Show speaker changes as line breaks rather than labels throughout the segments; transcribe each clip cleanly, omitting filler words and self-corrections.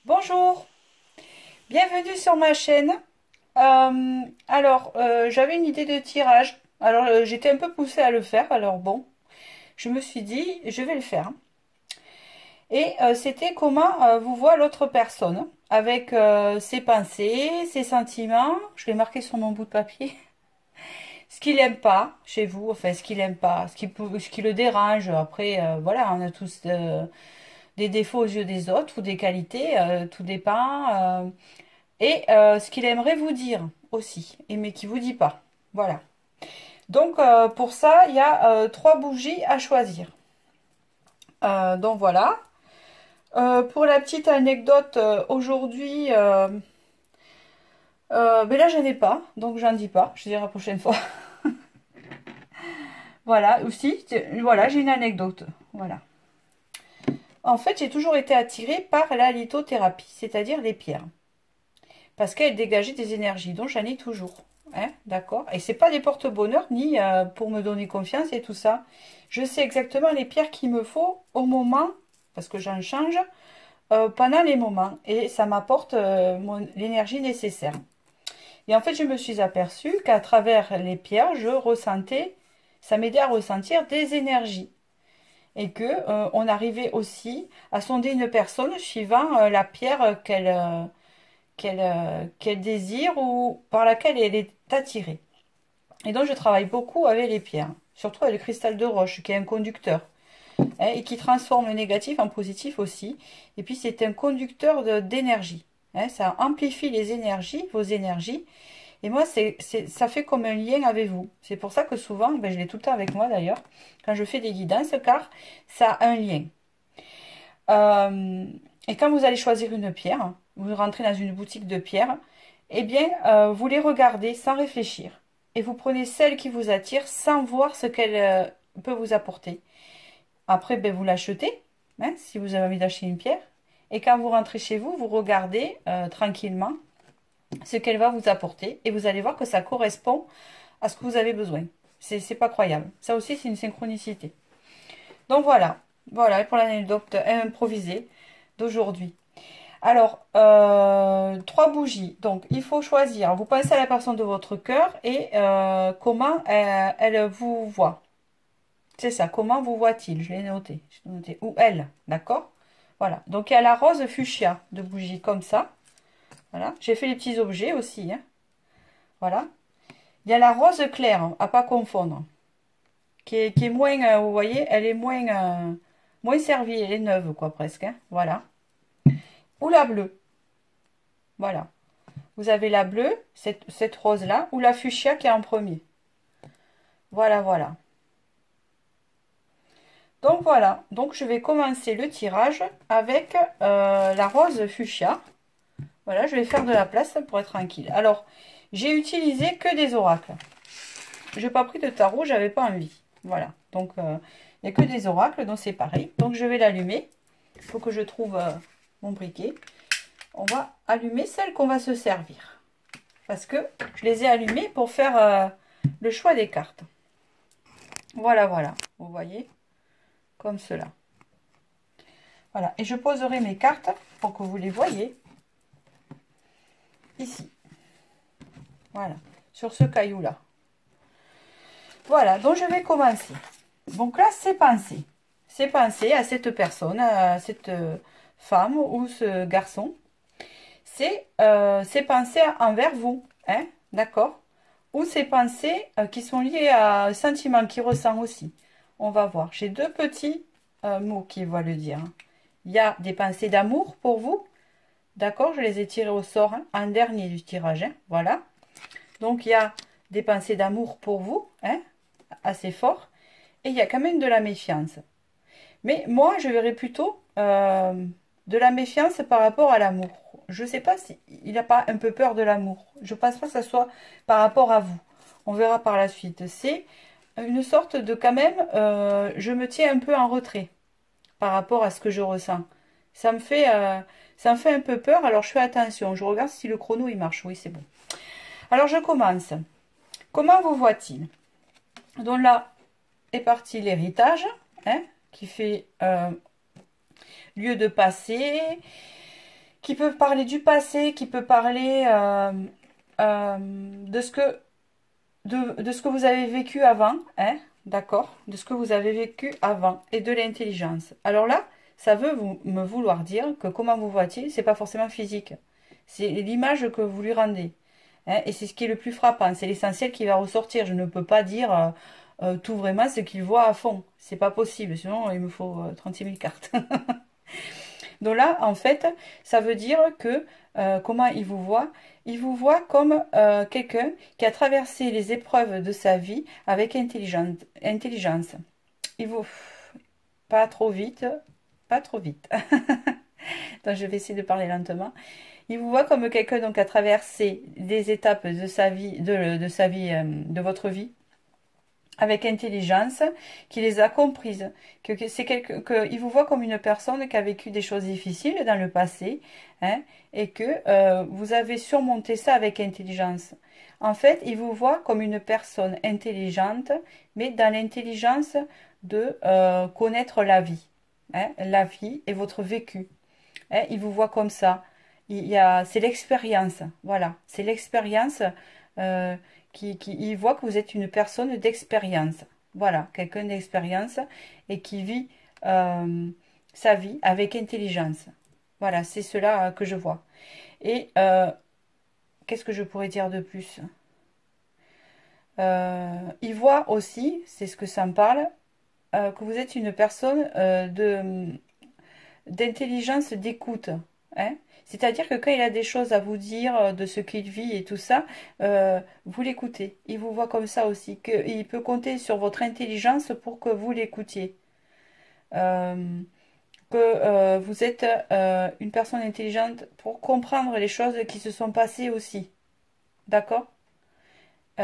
Bonjour, bienvenue sur ma chaîne. J'avais une idée de tirage. J'étais un peu poussée à le faire. Alors bon, je me suis dit, je vais le faire. C'était comment vous voit l'autre personne avec ses pensées, ses sentiments. Je l'ai marqué sur mon bout de papier. Ce qu'il aime pas chez vous, enfin ce qu'il aime pas, ce qui le dérange. Après, voilà, on a tous des défauts aux yeux des autres ou des qualités, tout dépend. Ce qu'il aimerait vous dire aussi, mais qui vous dit pas. Voilà. Donc pour ça, il y a trois bougies à choisir. Donc voilà. Pour la petite anecdote, aujourd'hui, mais là j'en ai pas, donc j'en dis pas. Je dirai la prochaine fois. Voilà. Aussi, voilà, j'ai une anecdote. Voilà. En fait, j'ai toujours été attirée par la lithothérapie, c'est-à-dire les pierres, parce qu'elles dégageaient des énergies, donc j'en ai toujours. Hein, d'accord. Et c'est pas des porte-bonheur ni pour me donner confiance et tout ça. Je sais exactement les pierres qu'il me faut au moment, parce que j'en change pendant les moments, et ça m'apporte l'énergie nécessaire. Et en fait, je me suis aperçue qu'à travers les pierres, je ressentais, ça m'aidait à ressentir des énergies, et que on arrivait aussi à sonder une personne suivant la pierre qu'elle désire ou par laquelle elle est attirée. Et donc je travaille beaucoup avec les pierres, surtout avec le cristal de roche qui est un conducteur, hein, et qui transforme le négatif en positif aussi. Et puis c'est un conducteur d'énergie, hein, ça amplifie les énergies, vos énergies. Et moi, ça fait comme un lien avec vous. C'est pour ça que souvent, ben, je l'ai tout le temps avec moi d'ailleurs, quand je fais des guidances, car ça a un lien. Euh, et quand vous allez choisir une pierre, vous rentrez dans une boutique de pierres, eh bien, vous les regardez sans réfléchir. Et vous prenez celle qui vous attire sans voir ce qu'elle peut vous apporter. Après, ben, vous l'achetez, hein, si vous avez envie d'acheter une pierre. Et quand vous rentrez chez vous, vous regardez tranquillement ce qu'elle va vous apporter. Et vous allez voir que ça correspond à ce que vous avez besoin. C'est pas croyable. Ça aussi, c'est une synchronicité. Donc voilà. Voilà pour l'anecdote improvisée d'aujourd'hui. Alors, trois bougies. Donc, il faut choisir. Vous pensez à la personne de votre cœur et comment elle vous voit. C'est ça. Comment vous voit-il? Je l'ai noté. Ou elle. D'accord? Voilà. Donc, il y a la rose fuchsia de bougie comme ça. Voilà. J'ai fait les petits objets aussi, hein. Voilà. Il y a la rose claire, à pas confondre, qui est moins, vous voyez, elle est moins servie. Elle est neuve, quoi, presque, hein. Voilà. Ou la bleue. Voilà. Vous avez la bleue, cette rose-là, ou la fuchsia qui est en premier. Voilà, voilà. Donc voilà. Donc je vais commencer le tirage avec la rose fuchsia. Voilà, je vais faire de la place pour être tranquille. Alors, j'ai utilisé que des oracles. Je n'ai pas pris de tarot, j'avais pas envie. Voilà. Donc, il n'y a que des oracles, donc c'est pareil. Donc je vais l'allumer. Il faut que je trouve mon briquet. On va allumer celle qu'on va se servir. Parce que je les ai allumées pour faire le choix des cartes. Voilà, voilà. Vous voyez, comme cela. Voilà. Et je poserai mes cartes pour que vous les voyez. Ici. Voilà. Sur ce caillou-là. Voilà. Donc, je vais commencer. Donc là, c'est penser. C'est penser à cette personne, à cette femme ou ce garçon. C'est penser envers vous. Hein, d'accord? Ou ces pensées qui sont liées à un sentiment qu'il ressent aussi. On va voir. J'ai deux petits mots qui vont le dire. Il y a des pensées d'amour pour vous. D'accord? Je les ai tirés au sort, hein, en dernier du tirage. Hein, voilà. Donc, il y a des pensées d'amour pour vous, hein, assez fort. Et il y a quand même de la méfiance. Mais moi, je verrais plutôt de la méfiance par rapport à l'amour. Je ne sais pas s'il n'a pas un peu peur de l'amour. Je ne pense pas que ça soit par rapport à vous. On verra par la suite. C'est une sorte de quand même, je me tiens un peu en retrait par rapport à ce que je ressens. Ça me fait un peu peur, alors je fais attention. Je regarde si le chrono il marche. Oui, c'est bon. Alors je commence. Comment vous voit-il? Donc là est parti l'héritage, hein, qui fait lieu de passé, qui peut parler du passé, qui peut parler de ce que vous avez vécu avant, hein, d'accord, de ce que vous avez vécu avant, et de l'intelligence. Alors là, ça veut me vouloir dire que comment vous voit-il, c'est pas forcément physique. C'est l'image que vous lui rendez. Hein, et c'est ce qui est le plus frappant. C'est l'essentiel qui va ressortir. Je ne peux pas dire tout vraiment ce qu'il voit à fond. C'est pas possible. Sinon, il me faut 36 000 cartes. Donc là, en fait, ça veut dire que comment il vous voit? Il vous voit comme quelqu'un qui a traversé les épreuves de sa vie avec intelligence. Il vous... Pas trop vite. Pas trop vite. Donc, je vais essayer de parler lentement. Il vous voit comme quelqu'un donc a traversé des étapes de sa vie, de votre vie, avec intelligence, qui les a comprises. Il vous voit comme une personne qui a vécu des choses difficiles dans le passé, hein, et que vous avez surmonté ça avec intelligence. En fait, il vous voit comme une personne intelligente, mais dans l'intelligence de connaître la vie, hein, la vie et votre vécu. Hein, il vous voit comme ça. C'est l'expérience, voilà, c'est l'expérience il voit que vous êtes une personne d'expérience, voilà, quelqu'un d'expérience et qui vit sa vie avec intelligence. Voilà, c'est cela que je vois. Et qu'est-ce que je pourrais dire de plus? Il voit aussi, c'est ce que ça me parle, que vous êtes une personne d'intelligence, d'écoute, hein. C'est-à-dire que quand il a des choses à vous dire de ce qu'il vit et tout ça, vous l'écoutez. Il vous voit comme ça aussi, qu'il peut compter sur votre intelligence pour que vous l'écoutiez. Que vous êtes une personne intelligente pour comprendre les choses qui se sont passées aussi. D'accord? Et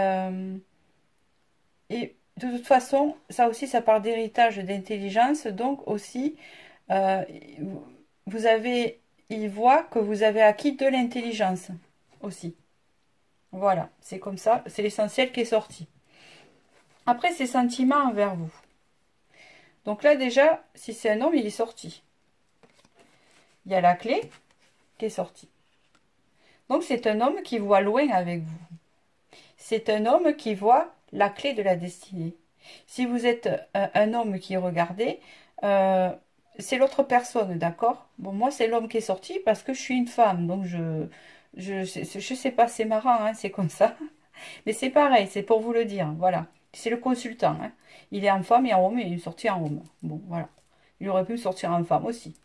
de toute façon, ça aussi, ça part d'héritage d'intelligence. Donc aussi, euh, vous avez... Il voit que vous avez acquis de l'intelligence aussi. Voilà, c'est comme ça, c'est l'essentiel qui est sorti. Après, ses sentiments envers vous. Donc là, déjà, si c'est un homme, il est sorti. Il y a la clé qui est sortie. Donc, c'est un homme qui voit loin avec vous. C'est un homme qui voit la clé de la destinée. Si vous êtes un homme qui regardez, c'est l'autre personne, d'accord? Bon, moi, c'est l'homme qui est sorti parce que je suis une femme. Donc, je sais pas, c'est marrant, hein, c'est comme ça. Mais c'est pareil, c'est pour vous le dire, voilà. C'est le consultant, hein. Il est en femme et en homme, et il est sorti en homme. Bon, voilà. Il aurait pu sortir en femme aussi.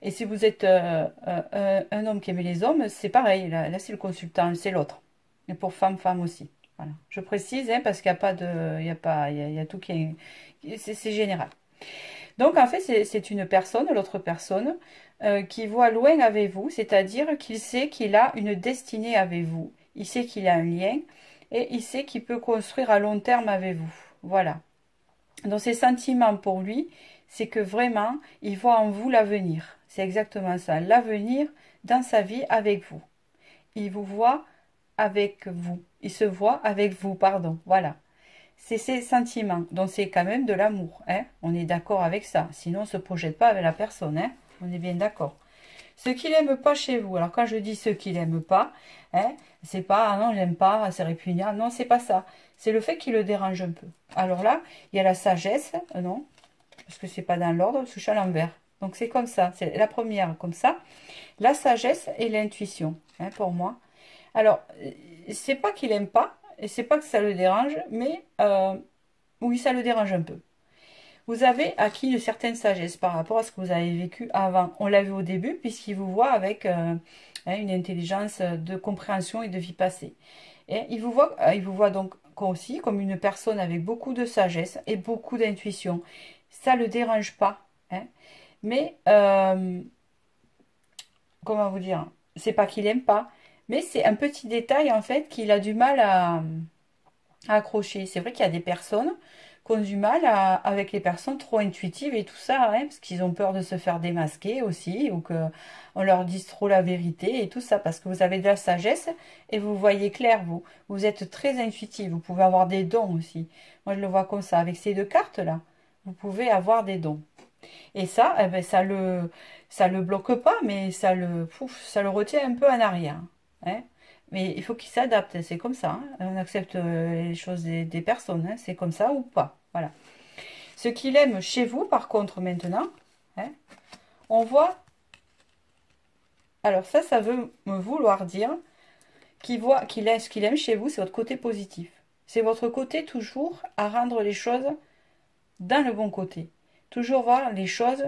Et si vous êtes un homme qui aimait les hommes, c'est pareil. Là c'est le consultant, c'est l'autre. Et pour femme, femme aussi. Voilà. Je précise, hein, parce qu'il n'y a pas de... Il y a tout qui est... C'est général. Donc, en fait, c'est une personne, l'autre personne, qui voit loin avec vous, c'est-à-dire qu'il sait qu'il a une destinée avec vous. Il sait qu'il a un lien et il sait qu'il peut construire à long terme avec vous. Voilà. Donc, ses sentiments pour lui, c'est que vraiment, il voit en vous l'avenir. C'est exactement ça, l'avenir dans sa vie avec vous. Il vous voit avec vous. Il se voit avec vous, pardon. Voilà. C'est ses sentiments. Donc c'est quand même de l'amour. Hein. On est d'accord avec ça. Sinon, on ne se projette pas avec la personne. Hein. On est bien d'accord. Ce qu'il n'aime pas chez vous. Alors quand je dis ce qu'il n'aime pas, hein, c'est pas ah non, j'aime pas, c'est répugnant. Non, c'est pas ça. C'est le fait qu'il le dérange un peu. Alors là, il y a la sagesse. Non, parce que c'est pas dans l'ordre, parce que je suis à l'envers. Donc c'est comme ça. C'est la première comme ça. La sagesse et l'intuition, hein, pour moi. Alors, c'est pas qu'il aime pas. Et c'est pas que ça le dérange, mais oui, ça le dérange un peu. Vous avez acquis une certaine sagesse par rapport à ce que vous avez vécu avant. On l'a vu au début, puisqu'il vous voit avec une intelligence de compréhension et de vie passée. Et il vous voit donc aussi comme une personne avec beaucoup de sagesse et beaucoup d'intuition. Ça ne le dérange pas. Hein. Mais, comment vous dire, c'est pas qu'il aime pas, mais c'est un petit détail en fait qu'il a du mal à accrocher. C'est vrai qu'il y a des personnes qui ont du mal avec les personnes trop intuitives et tout ça, hein, parce qu'ils ont peur de se faire démasquer aussi, ou qu'on leur dise trop la vérité et tout ça, parce que vous avez de la sagesse et vous voyez clair, vous. Vous êtes très intuitif, vous pouvez avoir des dons aussi. Moi, je le vois comme ça. Avec ces deux cartes-là, vous pouvez avoir des dons. Et ça, eh ben, ça le bloque pas, mais ça le retient un peu en arrière. Hein. Mais il faut qu'il s'adapte, c'est comme ça. Hein. On accepte les choses des personnes, hein. C'est comme ça ou pas. Voilà. Ce qu'il aime chez vous, par contre, maintenant, hein, on voit. Alors ça veut me vouloir dire ce qu'il aime chez vous, c'est votre côté positif. C'est votre côté toujours à rendre les choses dans le bon côté. Toujours voir les choses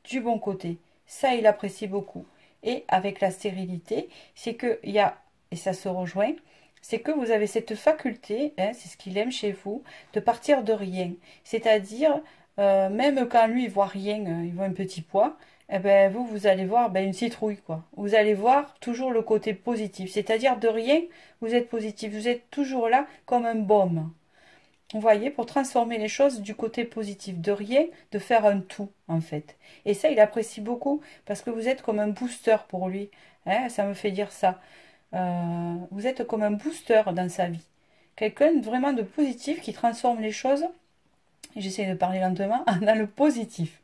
du bon côté. Ça, il apprécie beaucoup. Et avec la stérilité, c'est que il y a, et ça se rejoint, c'est que vous avez cette faculté, hein, c'est ce qu'il aime chez vous, de partir de rien. C'est-à-dire, même quand lui, il voit rien, il voit un petit pois, eh ben, vous allez voir ben, une citrouille, quoi. Vous allez voir toujours le côté positif. C'est-à-dire, de rien, vous êtes positif. Vous êtes toujours là comme un baume. Vous voyez, pour transformer les choses du côté positif, de rien, de faire un tout, en fait. Et ça, il apprécie beaucoup, parce que vous êtes comme un booster pour lui. Hein, ça me fait dire ça. Vous êtes comme un booster dans sa vie. Quelqu'un vraiment de positif qui transforme les choses, et j'essaie de parler lentement, dans le positif,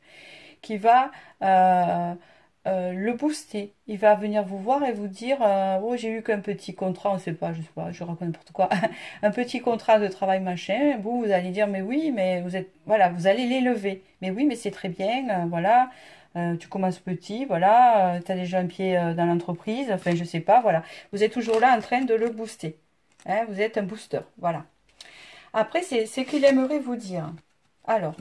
qui va le booster. Il va venir vous voir et vous dire oh, j'ai eu qu'un petit contrat, on sait pas, je raconte n'importe quoi, un petit contrat de travail machin. Vous allez dire mais oui, mais vous êtes, voilà, vous allez l'élever. Mais oui, mais c'est très bien, voilà. Tu commences petit, voilà, tu as déjà un pied dans l'entreprise, enfin je sais pas, voilà. Vous êtes toujours là en train de le booster. Hein, vous êtes un booster, voilà. Après, c'est ce qu'il aimerait vous dire. Alors,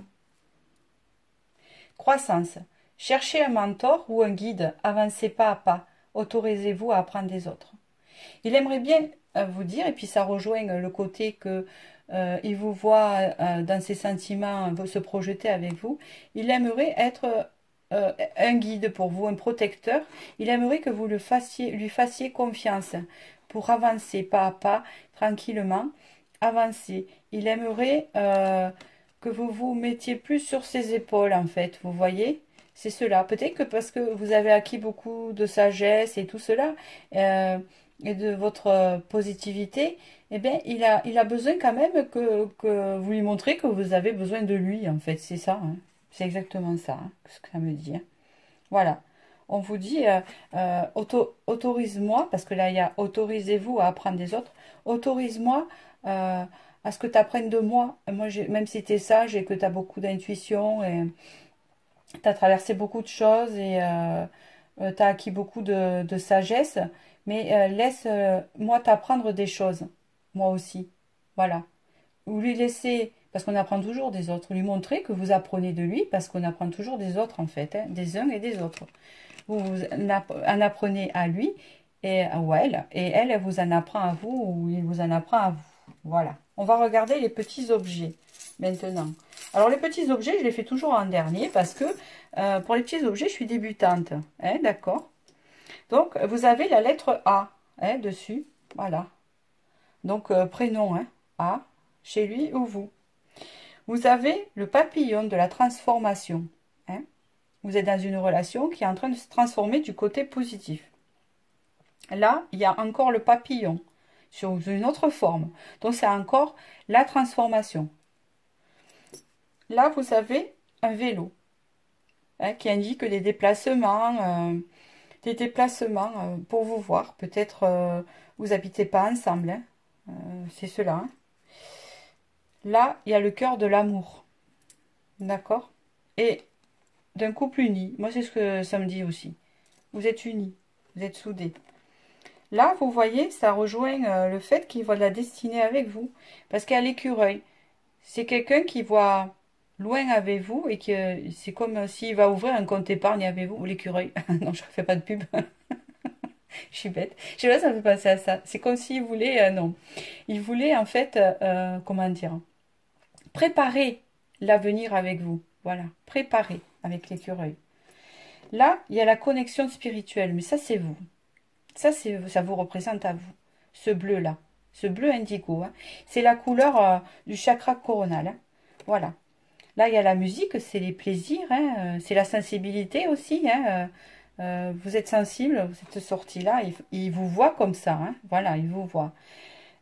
croissance. Cherchez un mentor ou un guide, avancez pas à pas, autorisez-vous à apprendre des autres. Il aimerait bien vous dire, et puis ça rejoint le côté que il vous voit dans ses sentiments se projeter avec vous, il aimerait être un guide pour vous, un protecteur. Il aimerait que vous lui fassiez confiance pour avancer pas à pas, tranquillement, avancer. Il aimerait que vous vous mettiez plus sur ses épaules, en fait, vous voyez? C'est cela. Peut-être que parce que vous avez acquis beaucoup de sagesse et tout cela, et de votre positivité, eh bien, il a besoin quand même que vous lui montrez que vous avez besoin de lui, en fait. C'est ça, hein. C'est exactement ça, hein, ce que ça me dit. Hein. Voilà. On vous dit, autorise-moi, parce que là, il y a autorisez-vous à apprendre des autres. Autorise-moi à ce que tu apprennes de moi. Moi, même si tu es sage et que tu as beaucoup d'intuition et tu as traversé beaucoup de choses et tu as acquis beaucoup de sagesse, mais laisse-moi t'apprendre des choses, moi aussi. Voilà. Ou lui laisser, parce qu'on apprend toujours des autres, lui montrer que vous apprenez de lui, parce qu'on apprend toujours des autres en fait, hein, des uns et des autres. Vous en apprenez à lui ou à elle, et elle vous en apprend à vous, ou il vous en apprend à vous. Voilà. On va regarder les petits objets maintenant. Alors les petits objets, je les fais toujours en dernier, parce que pour les petits objets, je suis débutante. Hein, d'accord? Donc, vous avez la lettre A hein, dessus. Voilà. Donc, prénom, hein, A, chez lui ou vous. Vous avez le papillon de la transformation. Hein. Vous êtes dans une relation qui est en train de se transformer du côté positif. Là, il y a encore le papillon sur une autre forme. Donc, c'est encore la transformation. Là, vous avez un vélo hein, qui indique des déplacements pour vous voir. Peut-être vous habitez pas ensemble. Hein. C'est cela. Hein. Là, il y a le cœur de l'amour. D'accord? Et d'un couple uni. Moi, c'est ce que ça me dit aussi. Vous êtes unis. Vous êtes soudés. Là, vous voyez, ça rejoint le fait qu'il voit de la destinée avec vous. Parce qu'il y a l'écureuil. C'est quelqu'un qui voit loin avec vous et que c'est comme s'il va ouvrir un compte épargne avec vous. Ou l'écureuil. Non, je ne fais pas de pub. Je suis bête. Je sais pas, ça me fait penser à ça. C'est comme s'il voulait, non. Il voulait en fait, comment dire, préparer l'avenir avec vous. Voilà, préparer avec l'écureuil. Là, il y a la connexion spirituelle, mais ça c'est vous. Ça vous représente à vous. Ce bleu-là, ce bleu indigo. Hein. C'est la couleur du chakra coronal. Hein. Voilà. Là, il y a la musique, c'est les plaisirs, hein, c'est la sensibilité aussi. Hein, vous êtes sensible, cette sortie-là, il vous voit comme ça. Hein, voilà, il vous voit.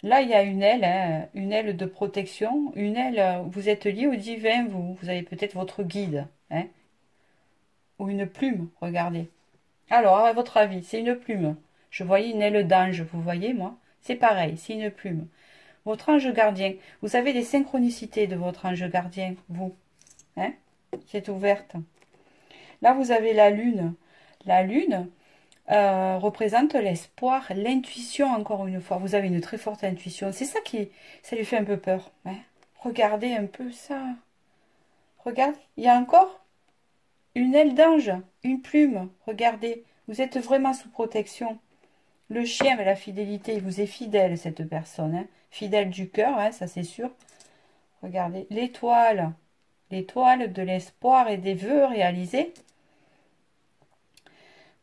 Là, il y a hein, une aile de protection, une aile, vous êtes lié au divin, vous avez peut-être votre guide. Hein, ou une plume, regardez. Alors, à votre avis, c'est une plume. Je voyais une aile d'ange, vous voyez, moi? C'est pareil, c'est une plume. Votre ange gardien, vous avez des synchronicités de votre ange gardien, vous, hein? C'est ouverte. Là, vous avez la lune. La lune représente l'espoir, l'intuition, encore une fois. Vous avez une très forte intuition. C'est ça ça lui fait un peu peur, hein? Regardez un peu ça. Regardez, il y a encore une aile d'ange, une plume. Regardez, vous êtes vraiment sous protection. Le chien avec la fidélité, il vous est fidèle, cette personne, hein? Fidèle du cœur, hein, ça c'est sûr. Regardez, l'étoile. L'étoile de l'espoir et des vœux réalisés.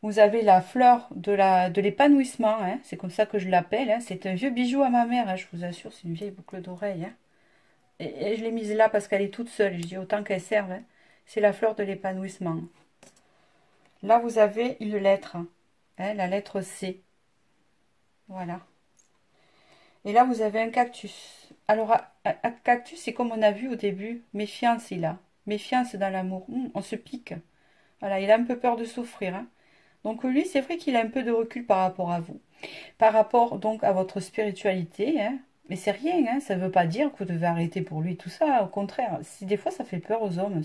Vous avez la fleur de l'épanouissement, hein, c'est comme ça que je l'appelle. Hein, c'est un vieux bijou à ma mère, hein, je vous assure, c'est une vieille boucle d'oreille. Hein. Et je l'ai mise là parce qu'elle est toute seule, je dis autant qu'elle serve. Hein. C'est la fleur de l'épanouissement. Là, vous avez une lettre, hein, la lettre C. Voilà. Et là, vous avez un cactus. Alors, un cactus, c'est comme on a vu au début, méfiance il a. Méfiance dans l'amour. On se pique. Voilà, il a un peu peur de souffrir. Hein. Donc lui, c'est vrai qu'il a un peu de recul par rapport à vous. Par rapport donc à votre spiritualité. Hein. Mais c'est rien, hein, ça ne veut pas dire que vous devez arrêter pour lui tout ça. Au contraire, des fois, ça fait peur aux hommes.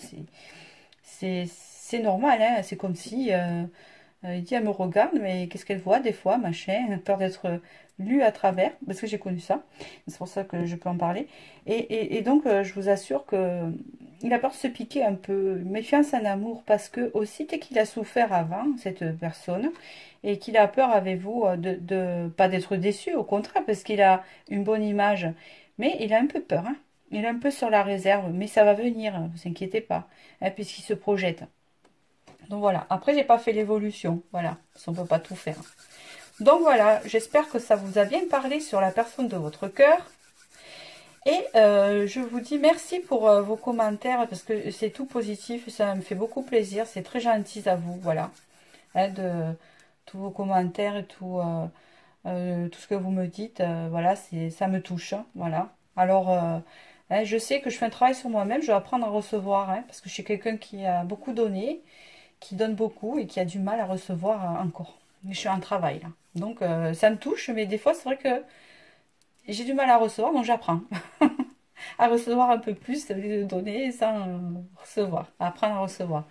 C'est normal, hein. C'est comme si... il dit, elle me regarde, mais qu'est-ce qu'elle voit des fois, machin, peur d'être lue à travers, parce que j'ai connu ça, c'est pour ça que je peux en parler. Et donc, je vous assure que il a peur de se piquer un peu, méfiance en amour, parce que aussi, dès qu'il a souffert avant, cette personne, et qu'il a peur avec vous pas d'être déçu, au contraire, parce qu'il a une bonne image, mais il a un peu peur, hein. Il est un peu sur la réserve, mais ça va venir, ne vous inquiétez pas, hein, puisqu'il se projette. Donc voilà, après j'ai pas fait l'évolution, voilà, on ne peut pas tout faire. Donc voilà, j'espère que ça vous a bien parlé sur la personne de votre cœur. Et je vous dis merci pour vos commentaires, parce que c'est tout positif, ça me fait beaucoup plaisir, c'est très gentil à vous, voilà. Hein, de tous vos commentaires et tout ce que vous me dites, voilà, ça me touche, hein, voilà. Alors, hein, je sais que je fais un travail sur moi-même, je dois apprendre à recevoir, hein, parce que je suis quelqu'un qui a beaucoup donné, qui donne beaucoup et qui a du mal à recevoir encore. Mais je suis en travail là. Donc ça me touche, mais des fois c'est vrai que j'ai du mal à recevoir, donc j'apprends à recevoir un peu plus, au lieu de donner sans recevoir, à apprendre à recevoir.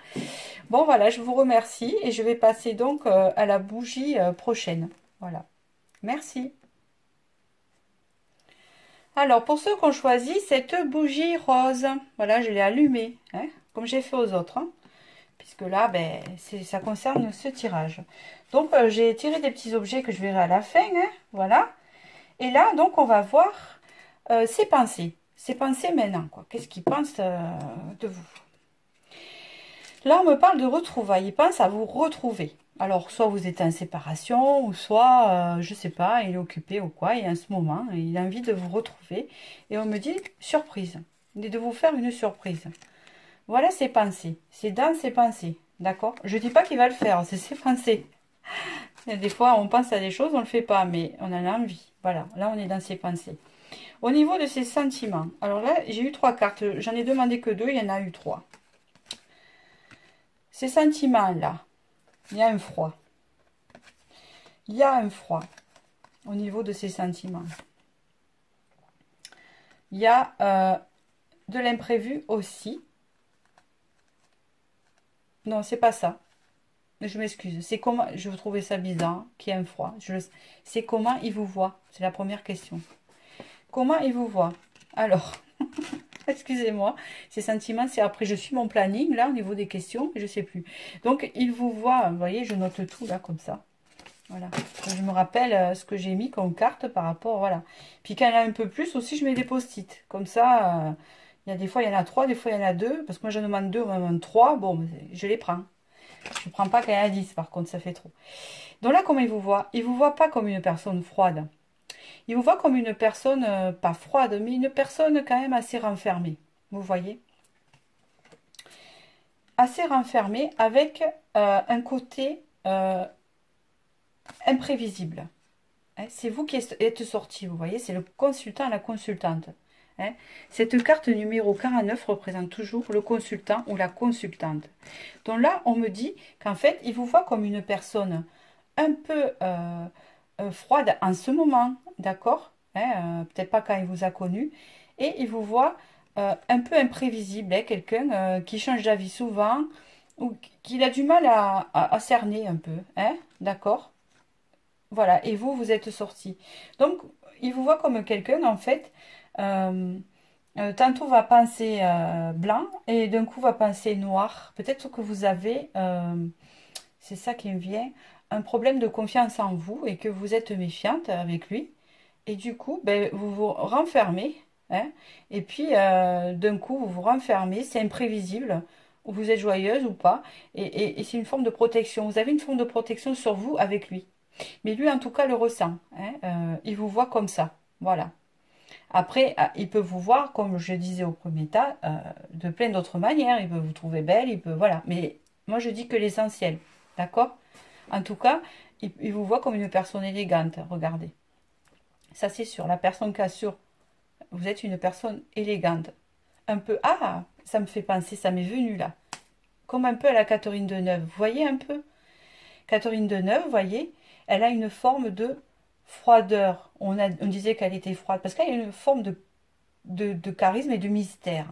Bon voilà, je vous remercie et je vais passer donc à la bougie prochaine. Voilà, merci. Alors pour ceux qui ont choisi cette bougie rose, voilà, je l'ai allumée, hein, comme j'ai fait aux autres. Hein. Puisque là, ben, ça concerne ce tirage. Donc, j'ai tiré des petits objets que je verrai à la fin, hein, voilà. Et là, donc, on va voir ses pensées. Ses pensées maintenant, quoi. Qu'est-ce qu'il pense de vous? Là, on me parle de retrouvailles. Il pense à vous retrouver. Alors, soit vous êtes en séparation, ou soit, je sais pas, il est occupé ou quoi, et en ce moment, il a envie de vous retrouver. Et on me dit, surprise, de vous faire une surprise. Voilà ses pensées. C'est dans ses pensées. D'accord? Je ne dis pas qu'il va le faire, c'est ses pensées. Et des fois, on pense à des choses, on ne le fait pas, mais on en a envie. Voilà, là, on est dans ses pensées. Au niveau de ses sentiments. Alors là, j'ai eu 3 cartes. J'en ai demandé que 2, il y en a eu 3. Ces sentiments-là, il y a un froid. Il y a un froid au niveau de ses sentiments. Il y a de l'imprévu aussi. Non, c'est pas ça. Je m'excuse. C'est comment, je trouvais ça bizarre, qu'il y ait un froid. C'est comment il vous voit. C'est la première question. Comment il vous voit? Alors, excusez-moi, ces sentiments, c'est après, je suis mon planning, là, au niveau des questions, je sais plus. Donc, il vous voit, vous voyez, je note tout, là, comme ça. Voilà. Je me rappelle ce que j'ai mis comme carte par rapport, voilà. Puis quand il y en a un peu plus, aussi, je mets des post-it. Comme ça, il y a des fois, il y en a 3, des fois, il y en a 2. Parce que moi, je demande 2, on me demande 3. Bon, je les prends. Je ne prends pas quand il y en a 10, par contre, ça fait trop. Donc là, comment il vous voit? Il ne vous voit pas comme une personne froide. Il vous voit comme une personne, pas froide, mais une personne quand même assez renfermée. Vous voyez? Assez renfermée avec un côté imprévisible. Hein, c'est vous qui êtes sorti, vous voyez? C'est le consultant et la consultante. Hein. Cette carte numéro 49 représente toujours le consultant ou la consultante. Donc là, on me dit qu'en fait, il vous voit comme une personne un peu froide en ce moment, d'accord, hein, peut-être pas quand il vous a connu, et il vous voit un peu imprévisible, hein, quelqu'un qui change d'avis souvent, ou qu'il a du mal à cerner un peu, hein, d'accord, voilà, et vous, vous êtes sorti. Donc, il vous voit comme quelqu'un, en fait, euh, tantôt va penser blanc, et d'un coup va penser noir. Peut-être que vous avez, c'est ça qui me vient, un problème de confiance en vous, et que vous êtes méfiante avec lui. Et du coup, ben, vous vous renfermez, hein, et puis d'un coup, vous vous renfermez, c'est imprévisible, ou vous êtes joyeuse ou pas, et c'est une forme de protection. Vous avez une forme de protection sur vous avec lui. Mais lui, en tout cas, le ressent, hein, il vous voit comme ça, voilà. Après, il peut vous voir, comme je disais au premier tas, de plein d'autres manières. Il peut vous trouver belle, il peut, voilà. Mais moi, je dis que l'essentiel, d'accord? En tout cas, il vous voit comme une personne élégante, regardez. Ça, c'est sûr. La personne qui assure, vous êtes une personne élégante. Un peu, ah, ça me fait penser, ça m'est venu là. Comme un peu à la Catherine Deneuve. Vous voyez un peu? Catherine Deneuve, vous voyez, elle a une forme de froideur. On disait qu'elle était froide parce qu'elle a une forme de charisme et de mystère.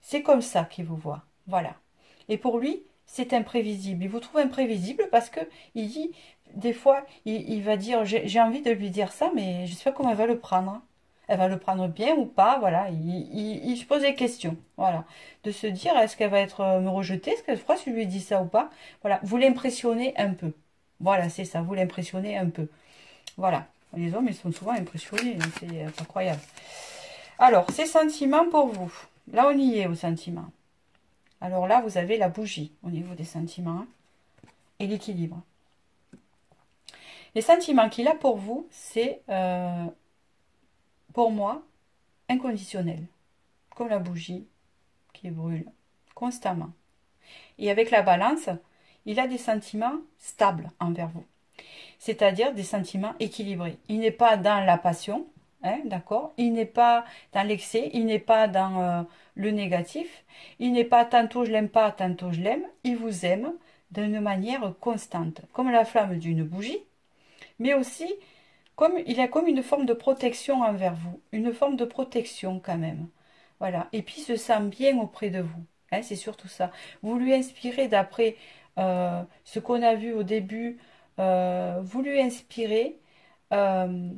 C'est comme ça qu'il vous voit. Voilà. Et pour lui, c'est imprévisible. Il vous trouve imprévisible parce que il dit, des fois, il va dire, j'ai envie de lui dire ça, mais je ne sais pas comment elle va le prendre. Elle va le prendre bien ou pas, voilà. Il se pose des questions, voilà. De se dire, est-ce qu'elle va être me rejeter, est-ce qu'elle fera si je lui dis ça ou pas. Voilà, vous l'impressionnez un peu. Voilà, c'est ça, vous l'impressionnez un peu. Voilà. Les hommes, ils sont souvent impressionnés, hein, c'est incroyable. Alors, ces sentiments pour vous. Là, on y est aux sentiments. Alors là, vous avez la bougie au niveau des sentiments, hein, et l'équilibre. Les sentiments qu'il a pour vous, c'est, pour moi, inconditionnel. Comme la bougie qui brûle constamment. Et avec la balance, il a des sentiments stables envers vous. C'est-à-dire des sentiments équilibrés. Il n'est pas dans la passion, hein, d'accord? Il n'est pas dans l'excès, il n'est pas dans le négatif, il n'est pas tantôt je l'aime pas, tantôt je l'aime. Il vous aime d'une manière constante, comme la flamme d'une bougie, mais aussi comme il a comme une forme de protection envers vous, une forme de protection quand même. Voilà. Et puis il se sent bien auprès de vous. Hein, c'est surtout ça. Vous lui inspirez d'après ce qu'on a vu au début, vous lui inspirez, euh,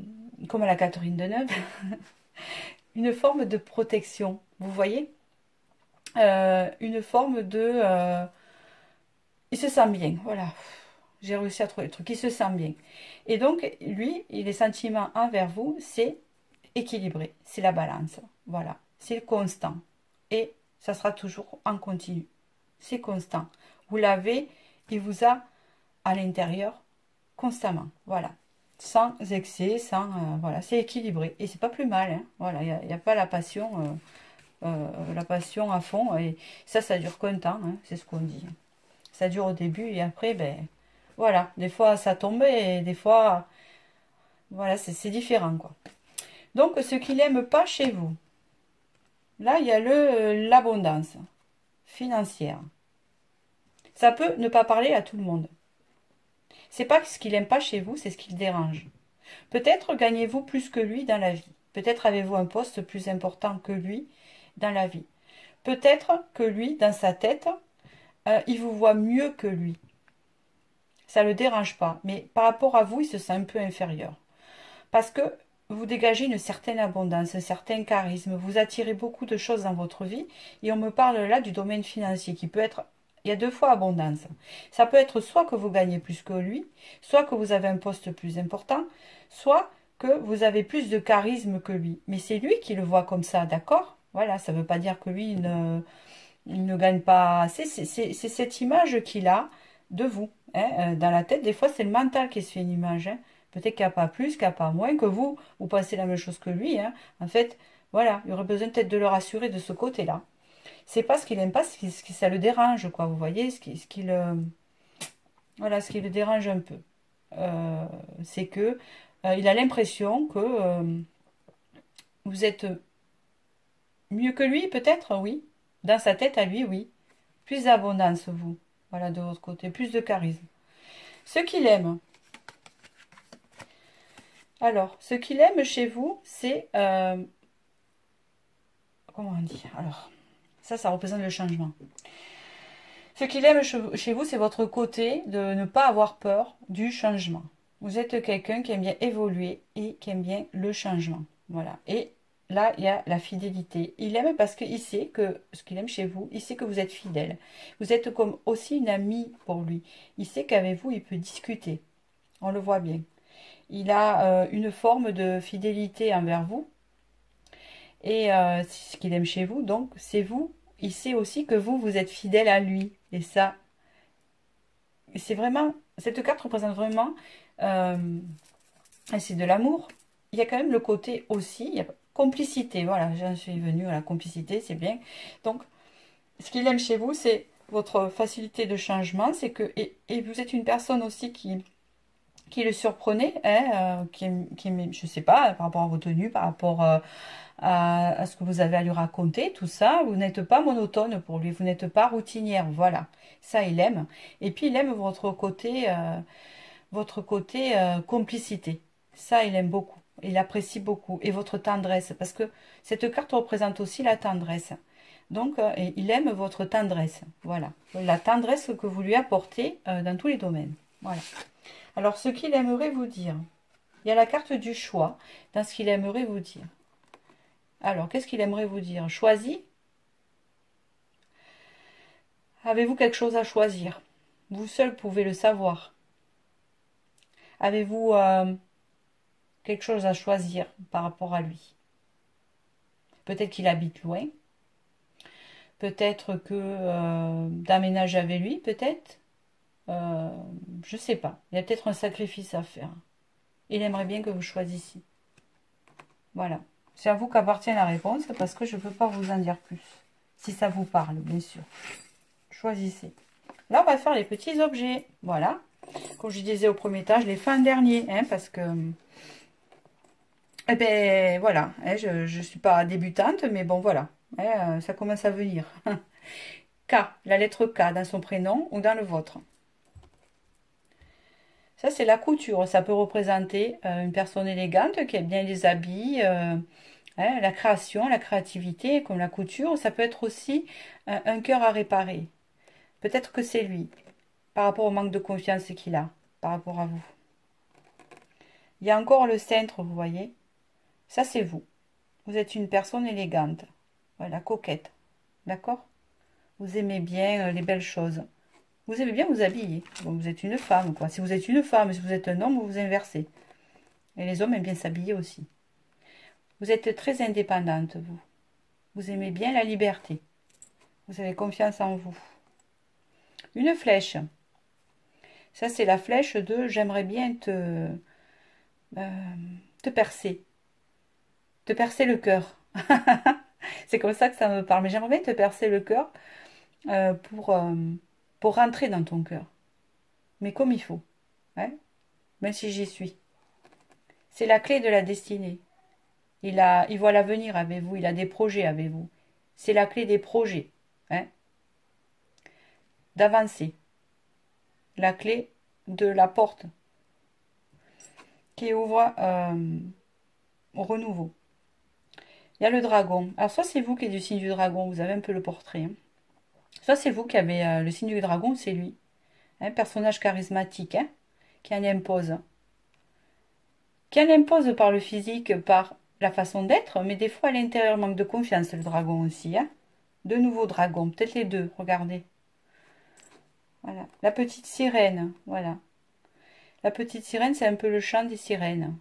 comme à la Catherine Deneuve, une forme de protection. Vous voyez? Une forme de... il se sent bien. Voilà. J'ai réussi à trouver le truc. Il se sent bien. Et donc, lui, les sentiments envers vous, c'est équilibré. C'est la balance. Voilà. C'est le constant. Et ça sera toujours en continu. C'est constant. Vous l'avez, il vous a à l'intérieur constamment. Voilà. Sans excès, sans... voilà, c'est équilibré. Et c'est pas plus mal. Hein. Voilà, il n'y a pas la passion à fond. Et ça dure qu'un temps. Hein, c'est ce qu'on dit. Ça dure au début et après, ben... Voilà, des fois ça tombe et des fois, voilà, c'est différent, quoi. Donc, ce qu'il n'aime pas chez vous, là, il y a l'abondance financière. Ça peut ne pas parler à tout le monde. C'est pas ce qu'il n'aime pas chez vous, c'est ce qui le dérange. Peut-être gagnez-vous plus que lui dans la vie. Peut-être avez-vous un poste plus important que lui dans la vie. Peut-être que lui, dans sa tête, il vous voit mieux que lui. Ça ne le dérange pas. Mais par rapport à vous, il se sent un peu inférieur. Parce que vous dégagez une certaine abondance, un certain charisme. Vous attirez beaucoup de choses dans votre vie. Et on me parle là du domaine financier qui peut être... Il y a deux fois abondance. Ça peut être soit que vous gagnez plus que lui, soit que vous avez un poste plus important, soit que vous avez plus de charisme que lui. Mais c'est lui qui le voit comme ça, d'accord? Voilà, ça ne veut pas dire que lui il ne gagne pas assez. C'est cette image qu'il a de vous. Hein. Dans la tête, des fois, c'est le mental qui se fait une image. Hein. Peut-être qu'il n'y a pas plus, qu'il n'y a pas moins, que vous pensez la même chose que lui. Hein. En fait, voilà, il y aurait besoin peut-être de le rassurer de ce côté-là. C'est pas ce qu'il aime pas, ce qui ça le dérange, quoi. Vous voyez, voilà, ce qui le dérange un peu. C'est que il a l'impression que vous êtes mieux que lui, peut-être, oui. Dans sa tête à lui, oui. Plus d'abondance, vous. Voilà, de votre côté. Plus de charisme. Ce qu'il aime. Alors, ce qu'il aime chez vous, c'est... comment on dit? Alors, ça représente le changement. Ce qu'il aime chez vous, c'est votre côté de ne pas avoir peur du changement. Vous êtes quelqu'un qui aime bien évoluer et qui aime bien le changement. Voilà. Et là, il y a la fidélité. Il aime parce qu'il sait que, ce qu'il aime chez vous, il sait que vous êtes fidèle. Vous êtes comme aussi une amie pour lui. Il sait qu'avec vous, il peut discuter. On le voit bien. Il a une forme de fidélité envers vous. Et c'est ce qu'il aime chez vous, donc c'est vous. Il sait aussi que vous, vous êtes fidèle à lui. Et ça, c'est vraiment, cette carte représente vraiment, c'est de l'amour. Il y a quand même le côté aussi, il y a complicité. Voilà, j'en suis venue à la complicité, c'est bien. Donc, ce qu'il aime chez vous, c'est votre facilité de changement. C'est que, et vous êtes une personne aussi qui le surprenait, hein, je sais pas, par rapport à vos tenues, par rapport à ce que vous avez à lui raconter, tout ça. Vous n'êtes pas monotone pour lui, vous n'êtes pas routinière, voilà. Ça, il aime. Et puis, il aime votre côté complicité. Ça, il aime beaucoup. Il apprécie beaucoup. Et votre tendresse, parce que cette carte représente aussi la tendresse. Donc, il aime votre tendresse. Voilà. La tendresse que vous lui apportez dans tous les domaines. Voilà. Alors, ce qu'il aimerait vous dire. Il y a la carte du choix dans ce qu'il aimerait vous dire. Alors, qu'est-ce qu'il aimerait vous dire? Choisi? Avez-vous quelque chose à choisir? Vous seul pouvez le savoir. Avez-vous quelque chose à choisir par rapport à lui? Peut-être qu'il habite loin. Peut-être que d'aménager avec lui, peut-être. Je ne sais pas. Il y a peut-être un sacrifice à faire. Il aimerait bien que vous choisissiez. Voilà. C'est à vous qu'appartient la réponse parce que je ne peux pas vous en dire plus. Si ça vous parle, bien sûr. Choisissez. Là, on va faire les petits objets. Voilà. Comme je disais au premier étage, les fins dernier. Hein, parce que... Eh ben, voilà. Hein, je ne suis pas débutante, mais bon, voilà. Hein, ça commence à venir. K. La lettre K dans son prénom ou dans le vôtre. Ça, c'est la couture. Ça peut représenter une personne élégante qui aime bien les habits, la création, la créativité, comme la couture. Ça peut être aussi un cœur à réparer. Peut-être que c'est lui, par rapport au manque de confiance qu'il a, par rapport à vous. Il y a encore le centre, vous voyez. Ça, c'est vous. Vous êtes une personne élégante. Voilà, coquette. D'accord? Vous aimez bien les belles choses. Vous aimez bien vous habiller. Bon, vous êtes une femme, quoi. Si vous êtes une femme, si vous êtes un homme, vous vous inversez. Et les hommes aiment bien s'habiller aussi. Vous êtes très indépendante, vous. Vous aimez bien la liberté. Vous avez confiance en vous. Une flèche. Ça, c'est la flèche de j'aimerais bien te percer. Te percer le cœur. C'est comme ça que ça me parle. Mais j'aimerais bien te percer le cœur pour rentrer dans ton cœur. Mais comme il faut. Hein, même si j'y suis. C'est la clé de la destinée. Il voit l'avenir avec vous. Il a des projets avec vous. C'est la clé des projets. Hein, d'avancer. La clé de la porte qui ouvre au renouveau. Il y a le dragon. Alors, soit c'est vous qui êtes du signe du dragon, vous avez un peu le portrait. Hein. Soit c'est vous qui avez le signe du dragon, c'est lui. Un personnage charismatique, hein, qui en impose. Qui en impose par le physique, par la façon d'être, mais des fois à l'intérieur manque de confiance, le dragon aussi. Hein. De nouveaux dragons, peut-être les deux, regardez. Voilà. La petite sirène, voilà. La petite sirène, c'est un peu le chant des sirènes.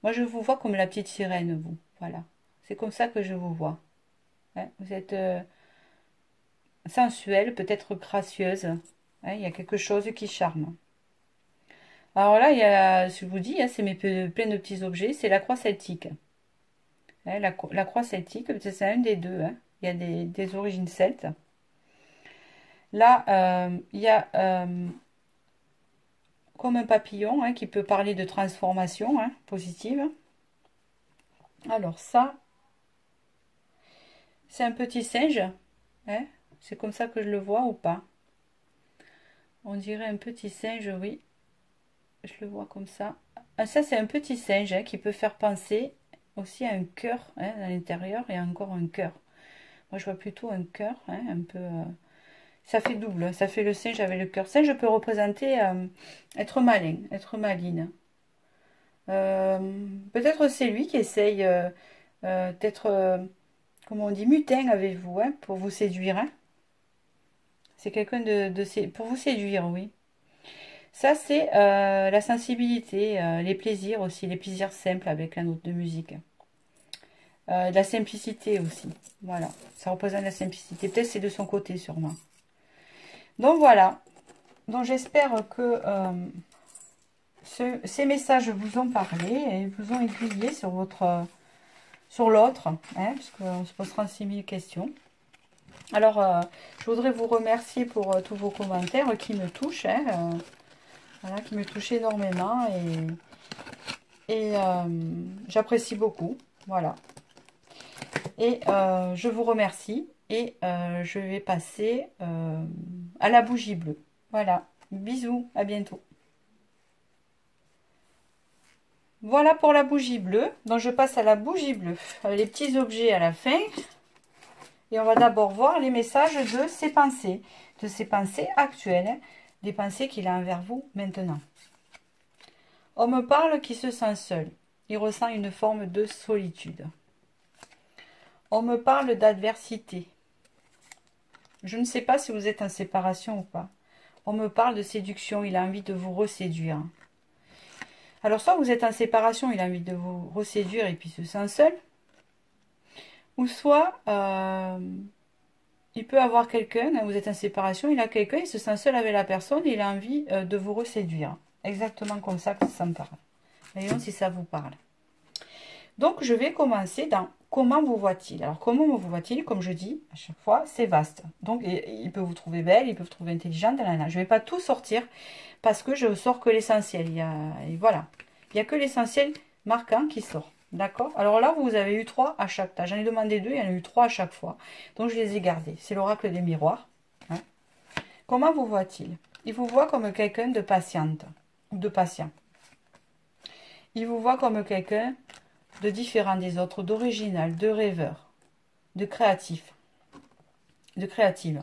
Moi, je vous vois comme la petite sirène, vous. Voilà. C'est comme ça que je vous vois. Hein, vous êtes sensuelle, peut-être gracieuse. Hein, il y a quelque chose qui charme. Alors là, il y a, je vous dis, hein, c'est plein de petits objets. C'est la croix celtique. Hein, la croix celtique, c'est un des deux. Hein. Il y a des origines celtes. Là, il y a comme un papillon hein, qui peut parler de transformation hein, positive. Alors ça, c'est un petit singe. Hein, c'est comme ça que je le vois ou pas? On dirait un petit singe, oui. Je le vois comme ça. Ah, ça, c'est un petit singe hein, qui peut faire penser aussi à un cœur hein, à l'intérieur et encore un cœur. Moi, je vois plutôt un cœur, hein, un peu... ça fait double, ça fait le singe avec le cœur. Singe peut représenter être malin, être maline. Peut-être c'est lui qui essaye d'être, comment on dit, mutin avec vous, hein, pour vous séduire. Hein. C'est quelqu'un pour vous séduire, oui. Ça, c'est la sensibilité, les plaisirs aussi, les plaisirs simples avec la note de musique. De la simplicité aussi. Voilà, ça représente la simplicité. Peut-être c'est de son côté, sûrement. Donc voilà. Donc j'espère que ces messages vous ont parlé et vous ont aiguillé sur sur l'autre, hein, parce qu'on se pose 36 000 questions. Alors, je voudrais vous remercier pour tous vos commentaires qui me touchent, hein, voilà, qui me touchent énormément et j'apprécie beaucoup, voilà. Et je vous remercie et je vais passer à la bougie bleue. Voilà, bisous, à bientôt. Voilà pour la bougie bleue. Donc je passe à la bougie bleue. Les petits objets à la fin. Et on va d'abord voir les messages de ses pensées actuelles, des pensées qu'il a envers vous maintenant. On me parle qui se sent seul. Il ressent une forme de solitude. On me parle d'adversité. Je ne sais pas si vous êtes en séparation ou pas. On me parle de séduction. Il a envie de vous reséduire. Alors, soit vous êtes en séparation, il a envie de vous reséduire et puis se sent seul. Ou soit, il peut avoir quelqu'un, vous êtes en séparation, il a quelqu'un, il se sent seul avec la personne et il a envie de vous reséduire. Exactement comme ça que ça me parle. Voyons si ça vous parle. Donc, je vais commencer dans comment vous voit-il. Alors, comment vous voit-il? Comme je dis à chaque fois, c'est vaste. Donc, il peut vous trouver belle, il peut vous trouver intelligente. Je ne vais pas tout sortir parce que je sors que l'essentiel. Voilà. Il n'y a que l'essentiel marquant qui sort. D'accord? Alors là, vous avez eu 3 à chaque tâche. J'en ai demandé 2, il y en a eu 3 à chaque fois. Donc, je les ai gardés. C'est l'oracle des miroirs. Hein. Comment vous voit-il? Il vous voit comme quelqu'un de patiente ou de patient. Il vous voit comme quelqu'un de différent des autres, d'original, de rêveur, de créatif, de créative.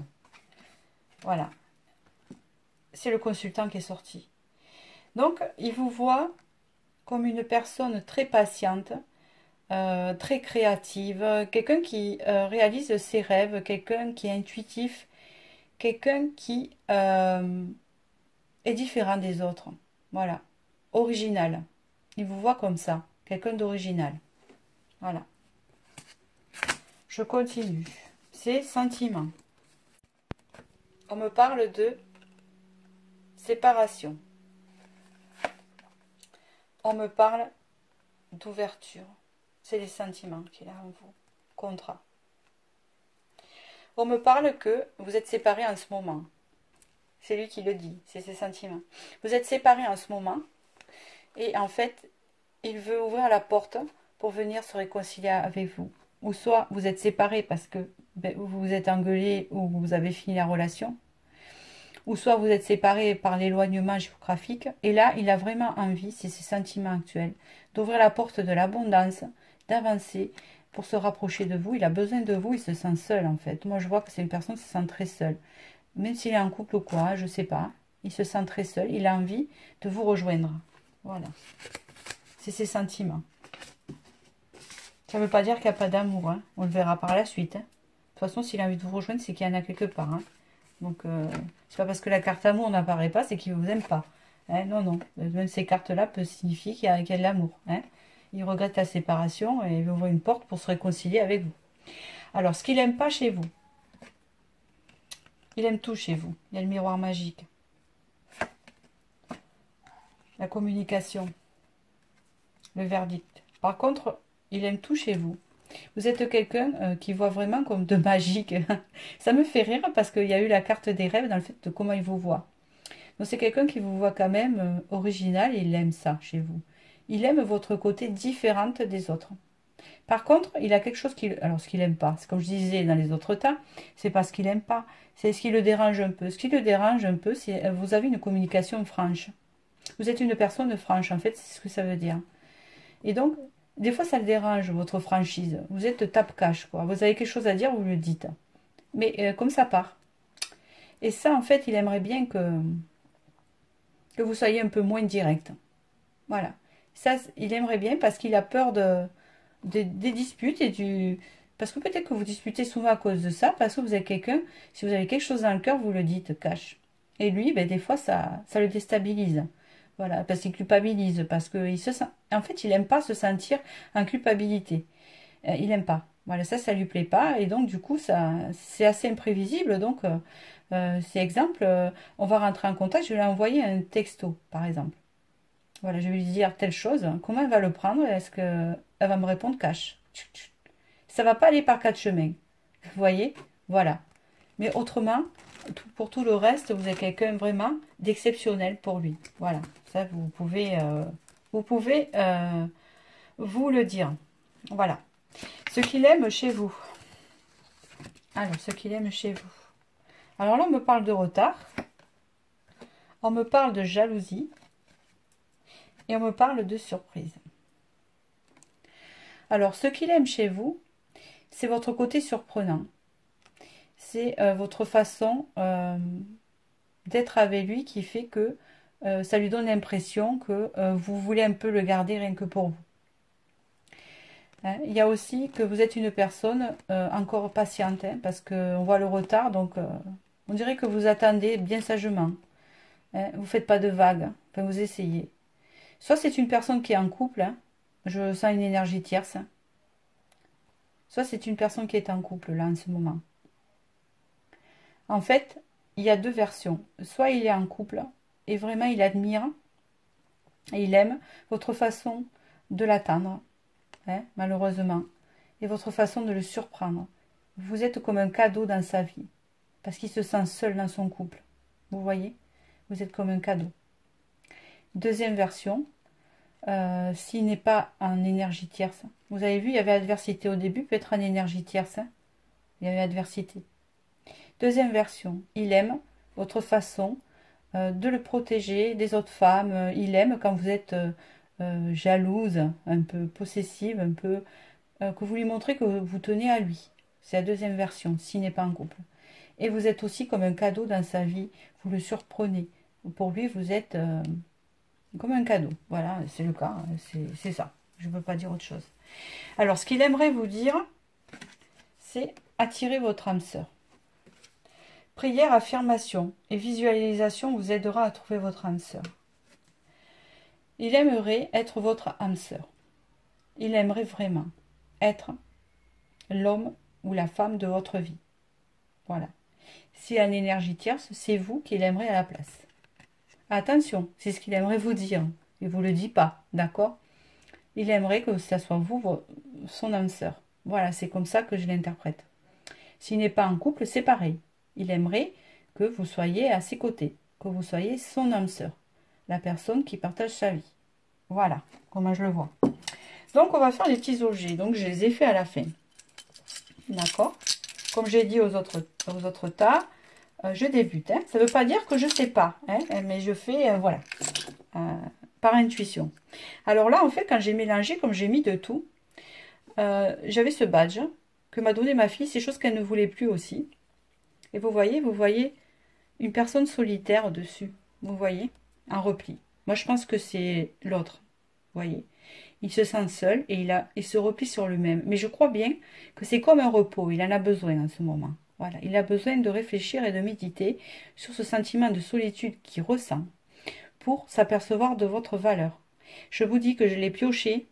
Voilà. C'est le consultant qui est sorti. Donc, il vous voit comme une personne très patiente, très créative, quelqu'un qui réalise ses rêves, quelqu'un qui est intuitif, quelqu'un qui est différent des autres. Voilà. Original. Il vous voit comme ça. Quelqu'un d'original. Voilà. Je continue. Ces sentiments. On me parle de séparation. On me parle d'ouverture. C'est les sentiments qu'il a en vous. Contrat. On me parle que vous êtes séparés en ce moment. C'est lui qui le dit. C'est ses sentiments. Vous êtes séparés en ce moment. Et en fait, il veut ouvrir la porte pour venir se réconcilier avec vous. Ou soit vous êtes séparés parce que vous vous êtes engueulés ou vous avez fini la relation. Ou soit vous êtes séparés par l'éloignement géographique. Et là, il a vraiment envie, c'est ses sentiments actuels, d'ouvrir la porte de l'abondance, d'avancer pour se rapprocher de vous. Il a besoin de vous, il se sent seul en fait. Moi, je vois que c'est une personne qui se sent très seule. Même s'il est en couple ou quoi, je ne sais pas. Il se sent très seul. Il a envie de vous rejoindre. Voilà. C'est ses sentiments. Ça ne veut pas dire qu'il n'y a pas d'amour. Hein. On le verra par la suite. Hein. De toute façon, s'il a envie de vous rejoindre, c'est qu'il y en a quelque part. Hein. Donc, c'est pas parce que la carte amour n'apparaît pas, c'est qu'il ne vous aime pas. Hein. Non, non. Même ces cartes-là peuvent signifier qu'il y a de l'amour. Hein. Il regrette la séparation et il veut ouvrir une porte pour se réconcilier avec vous. Alors, ce qu'il n'aime pas chez vous, il aime tout chez vous. Il y a le miroir magique. La communication. Le verdict. Par contre, il aime tout chez vous. Vous êtes quelqu'un qui voit vraiment comme de magique. Ça me fait rire parce qu'il y a eu la carte des rêves dans le fait de comment il vous voit. Donc c'est quelqu'un qui vous voit quand même original et il aime ça chez vous. Il aime votre côté différente des autres. Par contre, il a quelque chose qu'il... Alors, ce qu'il n'aime pas, c'est comme je disais dans les autres tas, c'est pas ce qu'il n'aime pas, c'est ce qui le dérange un peu. Ce qui le dérange un peu, c'est vous avez une communication franche. Vous êtes une personne franche, en fait, c'est ce que ça veut dire. Et donc, des fois, ça le dérange, votre franchise. Vous êtes tape-cache, quoi. Vous avez quelque chose à dire, vous le dites. Mais comme ça part. Et ça, en fait, il aimerait bien que vous soyez un peu moins direct. Voilà. Ça, il aimerait bien parce qu'il a peur des disputes et du... Parce que peut-être que vous disputez souvent à cause de ça, parce que vous avez quelqu'un, si vous avez quelque chose dans le cœur, vous le dites cash. Et lui, ben, des fois, ça le déstabilise. Voilà, parce qu'il culpabilise, parce qu'il se sent... En fait, il n'aime pas se sentir en culpabilité. Il n'aime pas. Voilà, ça lui plaît pas. Et donc, du coup, ça, c'est assez imprévisible. Donc, c'est exemple, on va rentrer en contact, je vais lui envoyer un texto, par exemple. Voilà, je vais lui dire telle chose. Comment elle va le prendre? Est-ce qu'elle va me répondre cash? Ça va pas aller par quatre chemins. Vous voyez? Voilà. Mais autrement, pour tout le reste, vous êtes quelqu'un vraiment d'exceptionnel pour lui. Voilà. Ça, vous pouvez vous le dire. Voilà. Ce qu'il aime chez vous. Alors, ce qu'il aime chez vous. Alors là, on me parle de retard. On me parle de jalousie. Et on me parle de surprise. Alors, ce qu'il aime chez vous, c'est votre côté surprenant. C'est votre façon d'être avec lui qui fait que ça lui donne l'impression que vous voulez un peu le garder rien que pour vous. Hein, il y a aussi que vous êtes une personne encore patiente, hein, parce qu'on voit le retard, donc on dirait que vous attendez bien sagement. Hein, vous ne faites pas de vagues, enfin vous essayez. Soit c'est une personne qui est en couple, hein, je sens une énergie tierce. Hein. Soit c'est une personne qui est en couple là en ce moment. En fait, il y a deux versions. Soit il est en couple et vraiment il admire et il aime votre façon de l'attendre, hein, malheureusement, et votre façon de le surprendre. Vous êtes comme un cadeau dans sa vie parce qu'il se sent seul dans son couple. Vous voyez? Vous êtes comme un cadeau. Deuxième version, s'il n'est pas en énergie tierce. Vous avez vu, il y avait adversité au début, peut-être en énergie tierce. Hein, il y avait adversité. Deuxième version, il aime votre façon de le protéger des autres femmes. Il aime quand vous êtes jalouse, un peu possessive, un peu que vous lui montrez que vous tenez à lui. C'est la deuxième version, s'il n'est pas en couple. Et vous êtes aussi comme un cadeau dans sa vie. Vous le surprenez. Pour lui, vous êtes comme un cadeau. Voilà, c'est le cas. C'est ça. Je ne peux pas dire autre chose. Alors, ce qu'il aimerait vous dire, c'est attirer votre âme sœur. Prière, affirmation et visualisation vous aidera à trouver votre âme sœur. Il aimerait être votre âme sœur. Il aimerait vraiment être l'homme ou la femme de votre vie. Voilà. Si en énergie tierce, c'est vous qu'il aimerait à la place. Attention, c'est ce qu'il aimerait vous dire. Il ne vous le dit pas, d'accord? Il aimerait que ce soit vous, son âme sœur. Voilà, c'est comme ça que je l'interprète. S'il n'est pas en couple, c'est pareil. Il aimerait que vous soyez à ses côtés, que vous soyez son âme sœur, la personne qui partage sa vie. Voilà, comment je le vois. Donc, on va faire les petits objets. Donc, je les ai fait à la fin. D'accord? Comme j'ai dit aux autres tas, je débute. Hein. Ça ne veut pas dire que je ne sais pas, hein, mais je fais, voilà, par intuition. Alors là, en fait, quand j'ai mélangé, comme j'ai mis de tout, j'avais ce badge que m'a donné ma fille, ces choses qu'elle ne voulait plus aussi. Et vous voyez une personne solitaire dessus. Vous voyez, en repli. Moi, je pense que c'est l'autre. Vous voyez, il se sent seul et il se replie sur lui-même. Mais je crois bien que c'est comme un repos. Il en a besoin en ce moment. Voilà, il a besoin de réfléchir et de méditer sur ce sentiment de solitude qu'il ressent pour s'apercevoir de votre valeur. Je vous dis que je l'ai pioché,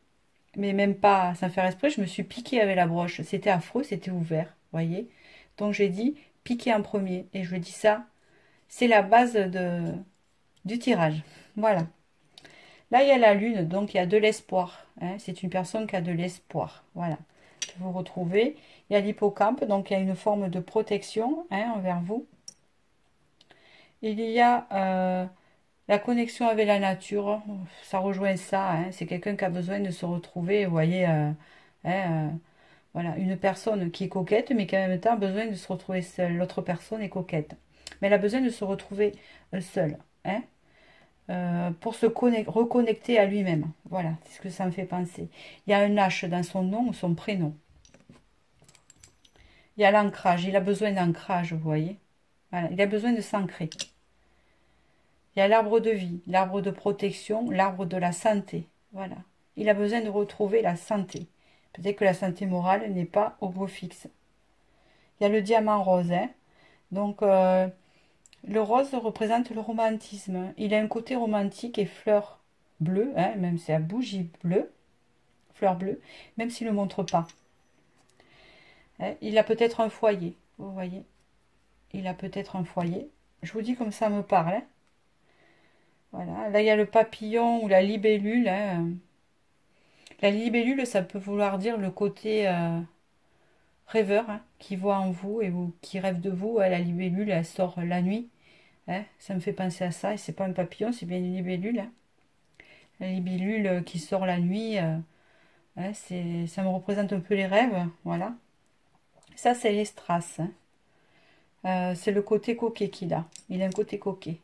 mais même pas sans faire exprès. Je me suis piqué avec la broche. C'était affreux, c'était ouvert. Vous voyez, donc j'ai dit piquer en premier. Et je dis ça, c'est la base du tirage. Voilà. Là, il y a la lune, donc il y a de l'espoir. Hein. C'est une personne qui a de l'espoir. Voilà. Vous retrouvez. Il y a l'hippocampe, donc il y a une forme de protection, hein, envers vous. Il y a la connexion avec la nature. Ça rejoint ça. Hein. C'est quelqu'un qui a besoin de se retrouver, vous voyez, Hein, voilà, une personne qui est coquette, mais qui en même temps a besoin de se retrouver seule. L'autre personne est coquette. Mais elle a besoin de se retrouver seule. Hein, pour se reconnecter à lui-même. Voilà, c'est ce que ça me fait penser. Il y a un H dans son nom ou son prénom. Il y a l'ancrage. Il a besoin d'ancrage, vous voyez. Voilà, il a besoin de s'ancrer. Il y a l'arbre de vie, l'arbre de protection, l'arbre de la santé. Voilà. Il a besoin de retrouver la santé. Peut-être que la santé morale n'est pas au beau fixe. Il y a le diamant rose. Hein. Donc, le rose représente le romantisme. Il a un côté romantique et fleur bleue, hein, même c'est la bougie bleue, fleur bleue, même s'il ne le montre pas. Hein, il a peut-être un foyer, vous voyez. Il a peut-être un foyer. Je vous dis comme ça me parle. Hein. Voilà, là il y a le papillon ou la libellule. Hein. La libellule, ça peut vouloir dire le côté rêveur, hein, qui voit en vous et qui rêve de vous. Hein. La libellule, elle sort la nuit. Hein, ça me fait penser à ça. Et c'est pas un papillon, c'est bien une libellule. Hein. La libellule qui sort la nuit, hein, ça me représente un peu les rêves. Voilà. Ça, c'est les strass. Hein. C'est le côté coquet qu'il a. Il a un côté coquet.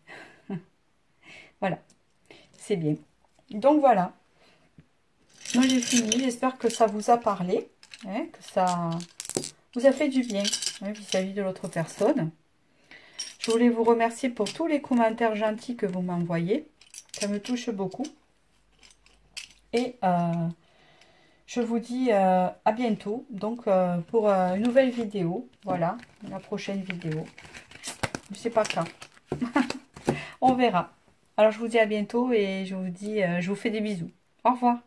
Voilà. C'est bien. Donc voilà. Moi j'ai fini. J'espère que ça vous a parlé. Hein, que ça vous a fait du bien vis-à-vis de l'autre personne. Je voulais vous remercier pour tous les commentaires gentils que vous m'envoyez. Ça me touche beaucoup. Et je vous dis à bientôt. Donc pour une nouvelle vidéo. Voilà, la prochaine vidéo. Je ne sais pas quand. On verra. Alors je vous dis à bientôt et je vous dis, je vous fais des bisous. Au revoir.